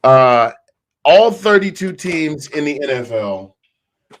Uh, all 32 teams in the NFL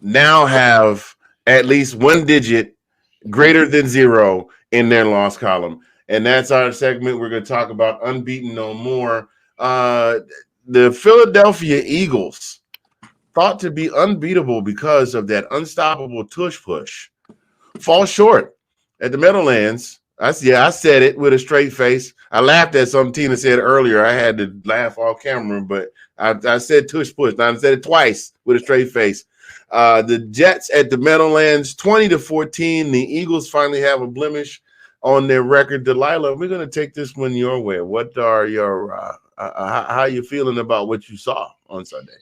now have at least one digit greater than zero in their loss column. And that's our segment. We're going to talk about Unbeaten No More. The Philadelphia Eagles, thought to be unbeatable because of that unstoppable tush push, fall short at the Meadowlands. I said it with a straight face. I laughed at something Tina said earlier. I had to laugh off camera, but I said tush push. Now I said it twice with a straight face. The Jets at the Meadowlands, 20-14. The Eagles finally have a blemish on their record. Delilah, we're going to take this one your way. What are your how are you feeling about what you saw on Sunday?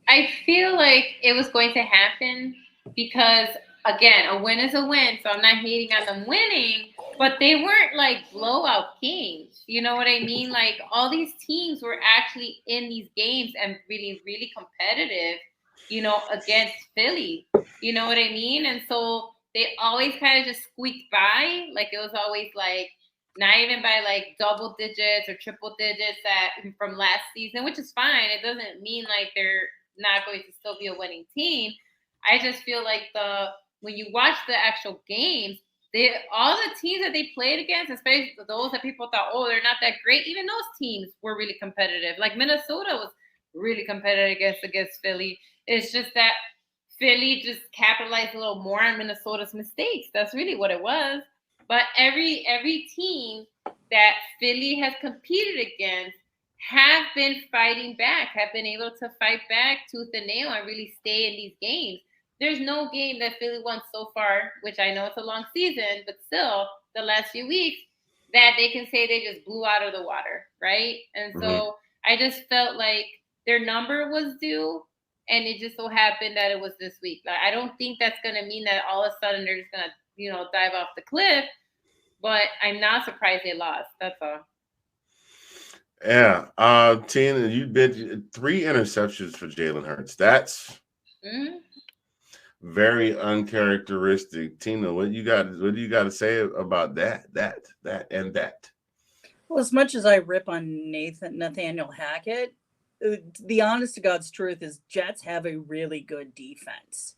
I feel like it was going to happen because, again, a win is a win. So I'm not hating on them winning, but they weren't like blowout games. You know what I mean? Like all these teams were actually in these games and really, really competitive, against Philly. You know what I mean? And so they always kind of just squeaked by. Like it was always like not even by like double digits or triple digits from last season, which is fine. It doesn't mean like they're not going to still be a winning team. I just feel like when you watch the actual games, all the teams that they played against, especially those that people thought, oh, they're not that great, even those teams were really competitive. Like Minnesota was really competitive against Philly. It's just that Philly just capitalized a little more on Minnesota's mistakes. That's really what it was. But every team that Philly has competed against have been fighting back, have been able to fight back tooth and nail and really stay in these games. There's no game that Philly won so far, which I know it's a long season, but still the last few weeks that they can say they just blew out of the water, right? And so I just felt like their number was due, and it just so happened that it was this week. Like, I don't think that's going to mean that all of a sudden they're just going to, dive off the cliff, but I'm not surprised they lost. That's all. Yeah. Tina, you did 3 interceptions for Jalen Hurts. That's very uncharacteristic. Tina, what do you got to say about that, and that? Well, as much as I rip on Nathaniel Hackett, the honest to God's truth is Jets have a really good defense.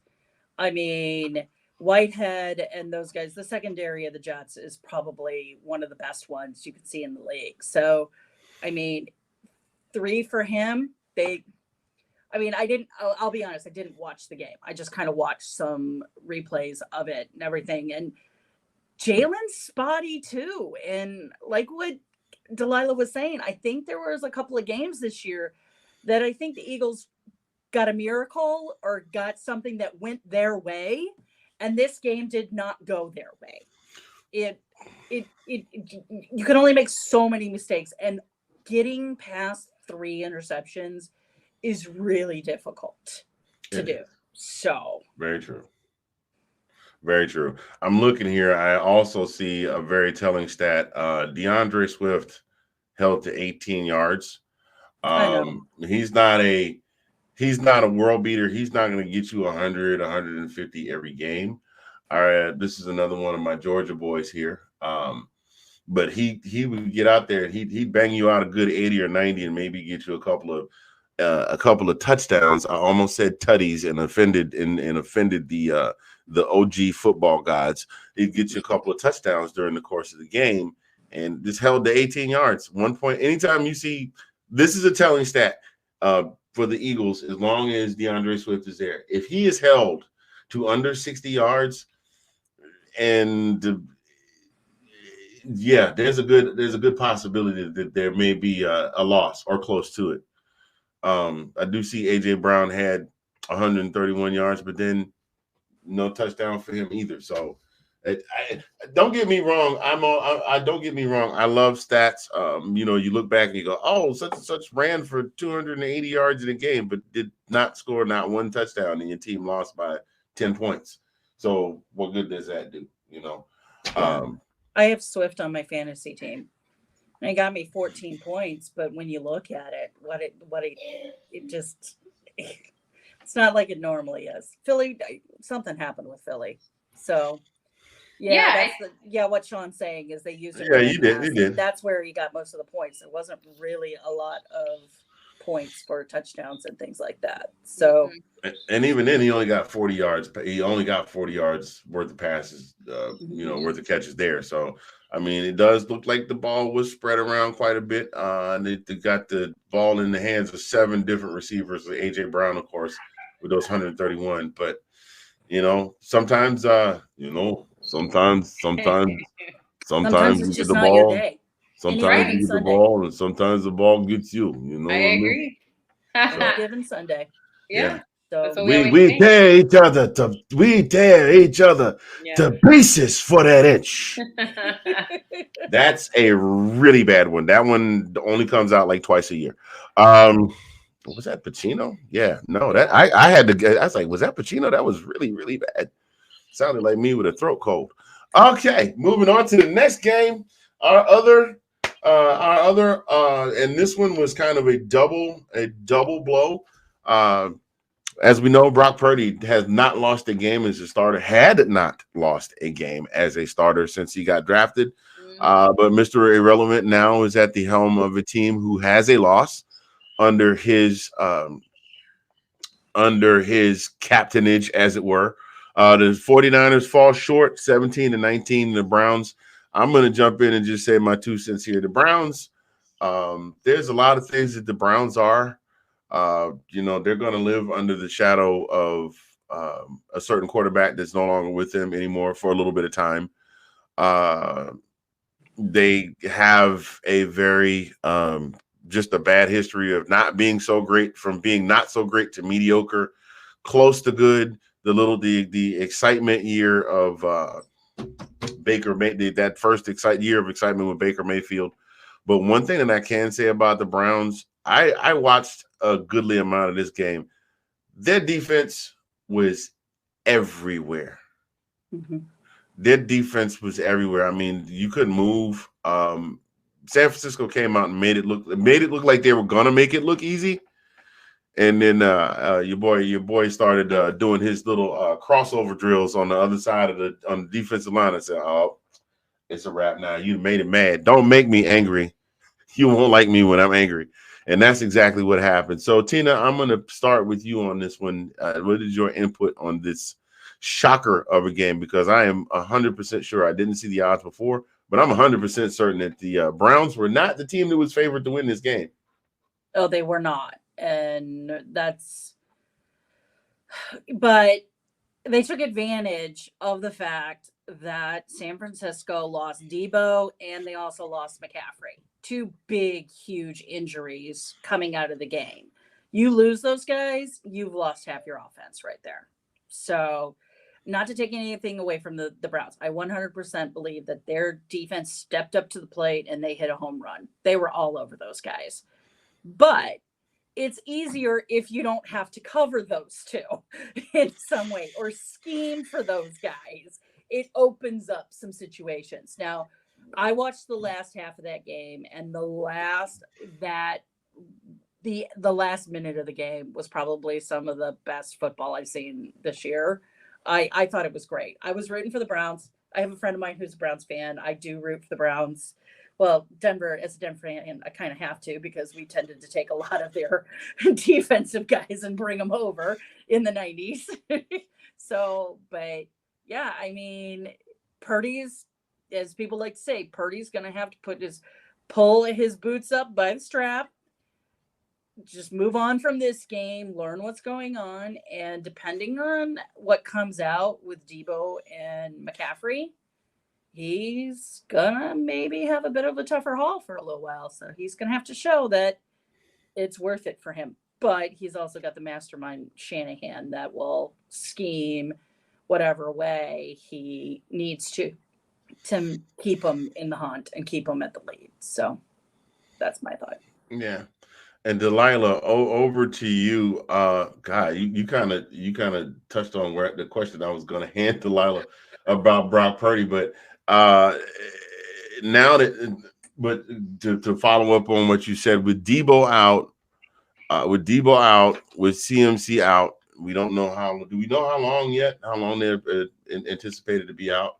I mean, Whitehead and those guys, the secondary of the Jets is probably one of the best ones you can see in the league. So, I mean, 3 for him. I'll be honest, I didn't watch the game. I just kind of watched some replays of it and everything. And Jalen's spotty too. And like what Delilah was saying, I think there was a couple of games this year that I think the Eagles got a miracle or got something that went their way. And this game did not go their way. You can only make so many mistakes, and getting past 3 interceptions is really difficult to do. So very true. Very true. I'm looking here. I also see a very telling stat. DeAndre Swift held to 18 yards. He's not a world beater. He's not going to get you 100, 150 every game. All right, this is another one of my Georgia boys here. But he would get out there and he'd bang you out a good 80 or 90 and maybe get you a couple of touchdowns. I almost said tutties and offended the OG football gods. He'd get you a couple of touchdowns during the course of the game and just held to 18 yards. 1 point. Anytime you see, this is a telling stat for the Eagles, as long as DeAndre Swift is there. If he is held to under 60 yards, and there's a good possibility that there may be a loss or close to it. I do see AJ Brown had 131 yards, but then no touchdown for him either. So don't get me wrong. I don't get me wrong. I love stats. You look back and you go, oh, such and such ran for 280 yards in a game, but did not score not one touchdown, and your team lost by 10 points. So what good does that do? I have Swift on my fantasy team. And it got me 14 points, but when you look at it, it's not like it normally is. Philly, something happened with Philly. So what Sean's saying is they used it. Yeah, you did. That's where he got most of the points. It wasn't really a lot of points for touchdowns and things like that. So, and even then, he only got 40 yards. He only got 40 yards worth of passes, worth of catches there. So, I mean, it does look like the ball was spread around quite a bit. And they got the ball in the hands of 7 different receivers. A.J. Brown, of course, with those 131. But, sometimes, sometimes it's you get just the not your ball. day. Sometimes you get the ball, and sometimes the ball gets you. I agree. Any given Sunday. Yeah. So we tear each other to pieces for that inch. That's a really bad one. That one only comes out like twice a year. Was that Pacino? Yeah, no, that I had to. I was like, was that Pacino? That was really, really bad. Sounded like me with a throat cold. Okay, moving on to the next game. Our other, and this one was kind of a double blow. As we know, Brock Purdy has not lost a game as a starter. Had not lost a game as a starter since he got drafted. But Mr. Irrelevant now is at the helm of a team who has a loss under his captainage, as it were. The 49ers fall short 17-19. The Browns, I'm going to jump in and just say my 2 cents here. The Browns, there's a lot of things that the Browns are. They're going to live under the shadow of a certain quarterback that's no longer with them anymore for a little bit of time. They have a very just a bad history of not being so great, from being not so great to mediocre, close to good. The excitement year of Baker, that first year of excitement with Baker Mayfield. But one thing that I can say about the Browns, I watched a goodly amount of this game. Their defense was everywhere. Their defense was everywhere. I mean, you couldn't move. San Francisco came out and made it look like they were gonna make it look easy. And then your boy started doing his little crossover drills on the other side of on the defensive line. I said, "Oh, it's a wrap now. You made it mad. Don't make me angry. You won't like me when I'm angry." And that's exactly what happened. So, Tina, I'm going to start with you on this one. What is your input on this shocker of a game? Because I am 100% sure, I didn't see the odds before, but I'm 100% certain that the Browns were not the team that was favored to win this game. Oh, they were not. But they took advantage of the fact that San Francisco lost Debo and they also lost McCaffrey. 2 big, huge injuries coming out of the game. You lose those guys, you've lost half your offense right there. So, not to take anything away from the Browns, I 100% believe that their defense stepped up to the plate and they hit a home run. They were all over those guys. But it's easier if you don't have to cover those 2 in some way or scheme for those guys. It opens up some situations. Now, I watched the last half of that game, and the last minute of the game was probably some of the best football I've seen this year. I thought it was great. I was rooting for the Browns. I have a friend of mine who's a Browns fan. I do root for the Browns. Well, Denver, as a Denver fan, I kind of have to, because we tended to take a lot of their defensive guys and bring them over in the 90s. So, but yeah, I mean, Purdy's, as people like to say, Purdy's going to have to pull his boots up by the strap, just move on from this game, learn what's going on, and depending on what comes out with Debo and McCaffrey, he's gonna maybe have a bit of a tougher haul for a little while. So he's gonna have to show that it's worth it for him. But he's also got the mastermind Shanahan that will scheme whatever way he needs to keep him in the hunt and keep him at the lead. So that's my thought. Yeah. And Delilah, over to you. God, you kind of touched on where the question I was going to hand Delilah about Brock Purdy, but now that, but to follow up on what you said, with Debo out, with CMC out, we don't know how. Do we know how long yet? How long they're anticipated to be out?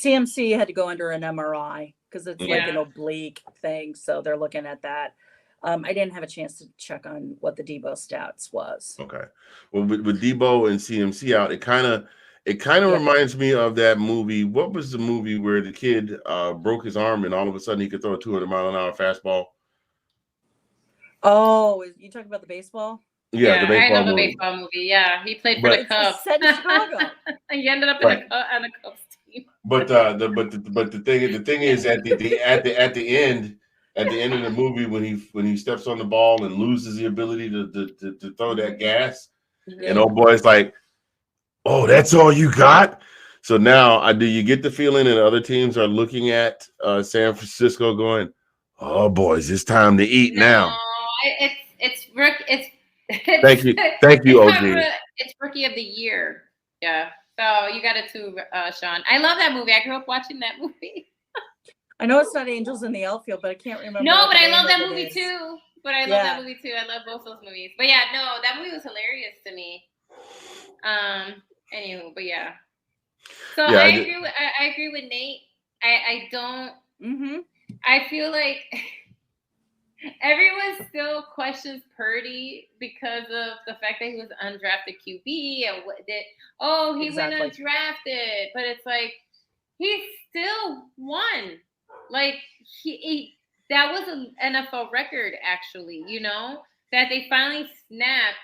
CMC had to go under an MRI because it's like an oblique thing, so they're looking at that. I didn't have a chance to check on what the Debo stats was. Okay. Well, with Debo and CMC out, it kind of Yeah. reminds me of that movie. What was the movie where the kid broke his arm and all of a sudden he could throw a 200-mile-an-hour fastball? Oh, you talking about the baseball? Yeah, the Yeah, I baseball know the movie. baseball movie. Yeah, he played for But the It's Cubs. set in Chicago. He ended up Right. on the Cubs team. But the thing is at the end of the movie when he steps on the ball and loses the ability to throw that gas, and old boy's like, "Oh, that's all you got." So now, do you get the feeling that other teams are looking at San Francisco going, "Oh, boys, it's time to eat now"? It's Thank you, OG. it's rookie of the year. Yeah, so you got it too, Sean. I love that movie. I grew up watching that movie. I know it's not Angels in the Outfield, but I can't remember. No, but I love that it movie is. too. But I love that movie too. I love both those movies. But yeah, no, that movie was hilarious to me. Anywho, but yeah. So Yeah, I agree with Nate. I don't. Mm-hmm. I feel like everyone still questions Purdy because of the fact that he was undrafted QB and he went undrafted, but it's like he still won. Like he that was an NFL record actually, you know, that they finally snapped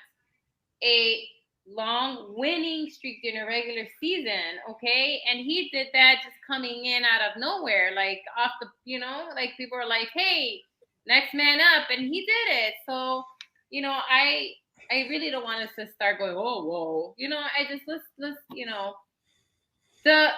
a long winning streak in a regular season, okay? And he did that just coming in out of nowhere, like off the, you know, like people are like, hey, next man up, and he did it. So, you know, I really don't want us to start going, oh, whoa. You know, I just let's you know, the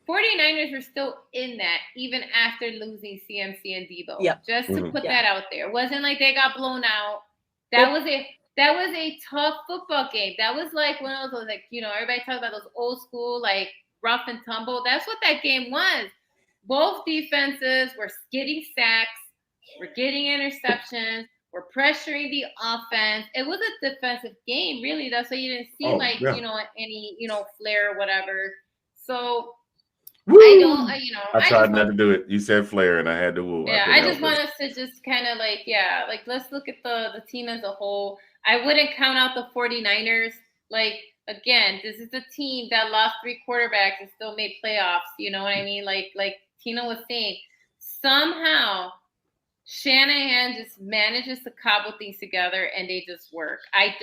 49ers were still in that even after losing CMC and Debo. Yep. Just to put that out there. It wasn't like they got blown out. That was a tough football game. That was like one of those, like, you know, everybody talks about those old school, like, rough and tumble. That's what that game was. Both defenses were getting sacks, were getting interceptions, were pressuring the offense. It was a defensive game, really. That's why you didn't see, you know, any, you know, flair or whatever. So I tried not to do it. You said flair, and I had to woo. Yeah, I just want us to just kind of like, let's look at the team as a whole. I wouldn't count out the 49ers. Like, again, this is a team that lost 3 quarterbacks and still made playoffs. You know what I mean? Like Tina was saying, somehow Shanahan just manages to cobble things together and they just work. I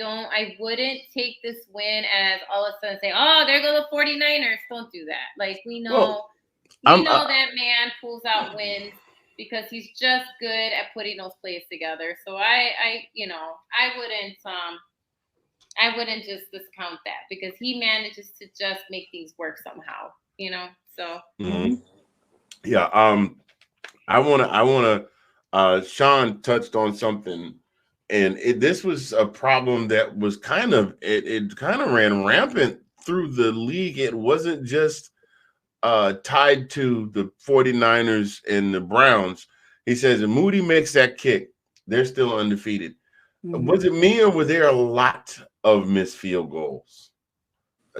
wouldn't take this win as all of a sudden say, oh, there go the 49ers. Don't do that. Like, we know, that man pulls out wins because he's just good at putting those plays together. So I wouldn't just discount that because he manages to just make things work somehow, you know? So yeah, I wanna Sean touched on something, and this was a problem that was kind of ran rampant through the league. It wasn't just tied to the 49ers and the Browns. He says, if Moody makes that kick, they're still undefeated. Was it me, or were there a lot of missed field goals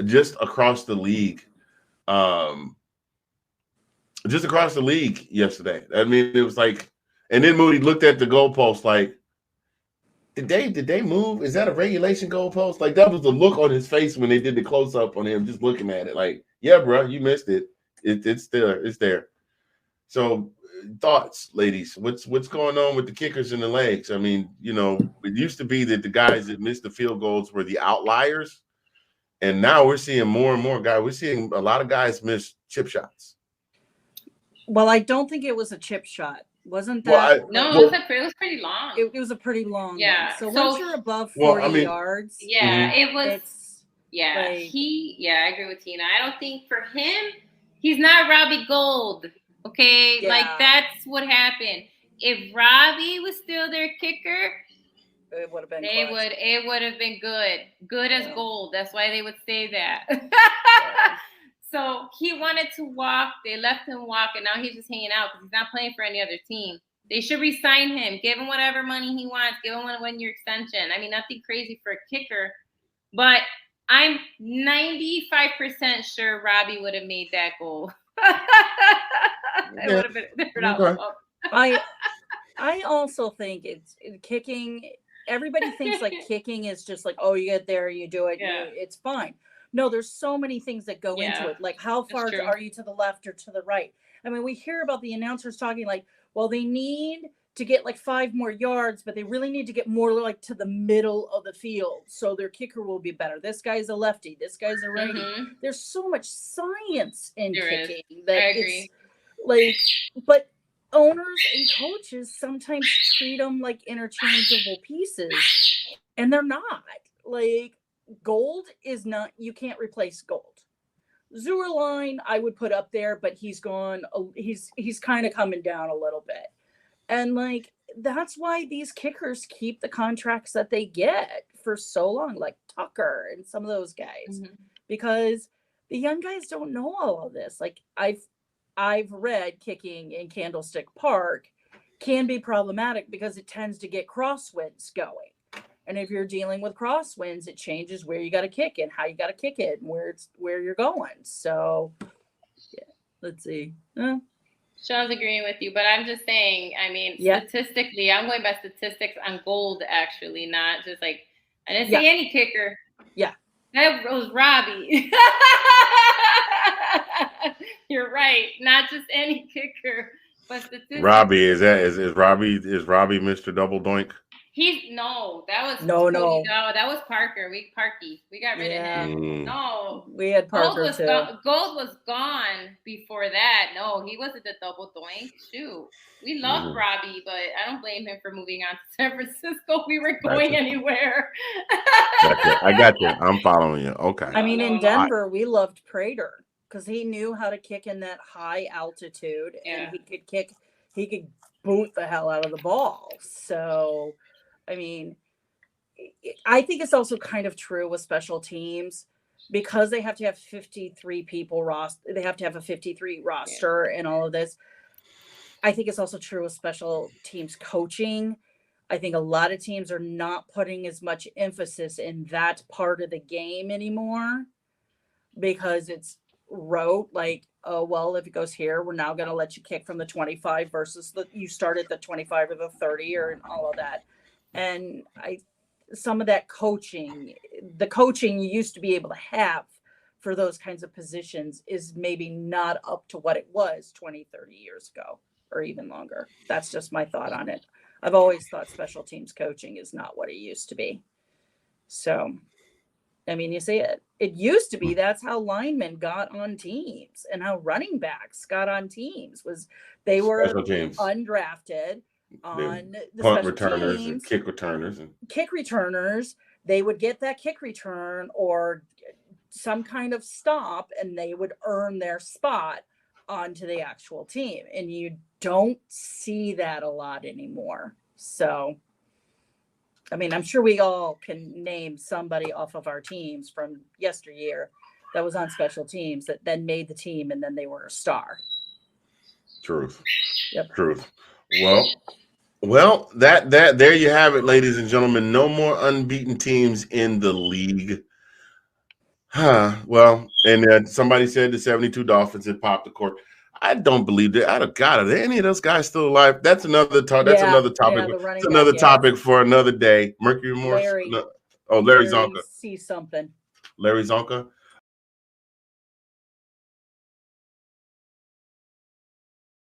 just across the league? Just across the league yesterday. I mean, it was like, and then Moody looked at the goalpost like, did they move? Is that a regulation goalpost? Like, that was the look on his face when they did the close up on him, just looking at it. Like, yeah, bro, you missed it. It's there. So, thoughts, ladies? What's going on with the kickers and the legs? I mean, you know, it used to be that the guys that missed the field goals were the outliers, and now we're seeing more and more guys. We're seeing a lot of guys miss chip shots. Well, I don't think it was a chip shot. Wasn't that? It was pretty long. It was a pretty long one. So once you're above 40 yards. Yeah, it was. I agree with Tina. I don't think for him, he's not Robbie Gould. Okay, like that's what happened. If Robbie was still their kicker, it would have been. It would have been good as gold. That's why they would say that. So he wanted to walk. They let him walk, and now he's just hanging out because he's not playing for any other team. They should re-sign him. Give him whatever money he wants. Give him a one-year extension. I mean, nothing crazy for a kicker, but I'm 95% sure Robbie would have made that goal. It would have been. I also think it's kicking. Everybody thinks like kicking is just like, oh, you get there, you do it, Yeah. it's fine. No, there's so many things that go into Yeah, it. Like, how that's far true. are you to the left or to the right? I mean, we hear about the announcers talking like, well, they need to get like 5 more yards, but they really need to get more like to the middle of the field so their kicker will be better. This guy's a lefty, this guy's a righty. There's so much science in There is. kicking that I it's agree. like, but owners and coaches sometimes treat them like interchangeable pieces, and they're not. Like, gold is not, you can't replace gold. Zuerlein I would put up there, but he's gone, he's kind of coming down a little bit. And like, that's why these kickers keep the contracts that they get for so long, like Tucker and some of those guys, because the young guys don't know all of this. Like, I've read kicking in Candlestick Park can be problematic because it tends to get crosswinds going. And if you're dealing with crosswinds, it changes where you got to kick it, how you got to kick it, and where you're going. So, yeah, let's see. Sean's agreeing with you, but I'm just saying, I mean, statistically, I'm going by statistics on gold, actually, not just like, I didn't see any kicker. Yeah. That was Robbie. You're right. Not just any kicker, but statistically. Robbie, is Robbie Mr. Double Doink? That was no, that was Parker. Parky. We got rid of him. No, we had Parker too. Gold was gone before that. No, he wasn't the double doink. Shoot, we love Robbie, but I don't blame him for moving on to San Francisco. We were going anywhere. I got you. I'm following you. Okay. I mean, in Denver, we loved Prater because he knew how to kick in that high altitude, and he could boot the hell out of the ball. So, I mean, I think it's also kind of true with special teams because they have to have 53 people roster. They have to have a 53 roster and all of this. I think it's also true with special teams coaching. I think a lot of teams are not putting as much emphasis in that part of the game anymore because it's rote. Like, oh, well, if it goes here, we're now going to let you kick from the 25 versus you start at the 25 or the 30 or all of that. And some of that coaching, the coaching you used to be able to have for those kinds of positions is maybe not up to what it was 20, 30 years ago or even longer. That's just my thought on it. I've always thought special teams coaching is not what it used to be. So, I mean, you see it. It used to be that's how linemen got on teams and how running backs got on teams was they were undrafted on the punt returners and kick returners. They would get that kick return or some kind of stop and they would earn their spot onto the actual team, and you don't see that a lot anymore. So, I mean, I'm sure we all can name somebody off of our teams from yesteryear that was on special teams that then made the team and then they were a star. Truth. Yep. Truth. Well, that there you have it, ladies and gentlemen. No more unbeaten teams in the league. Well, and somebody said the 72 Dolphins had popped the cork. I don't believe that. God, are there any of those guys still alive? That's another talk. That's another topic. That's another topic for another day. Mercury Morse. Larry Zonka. See something. Larry Zonka.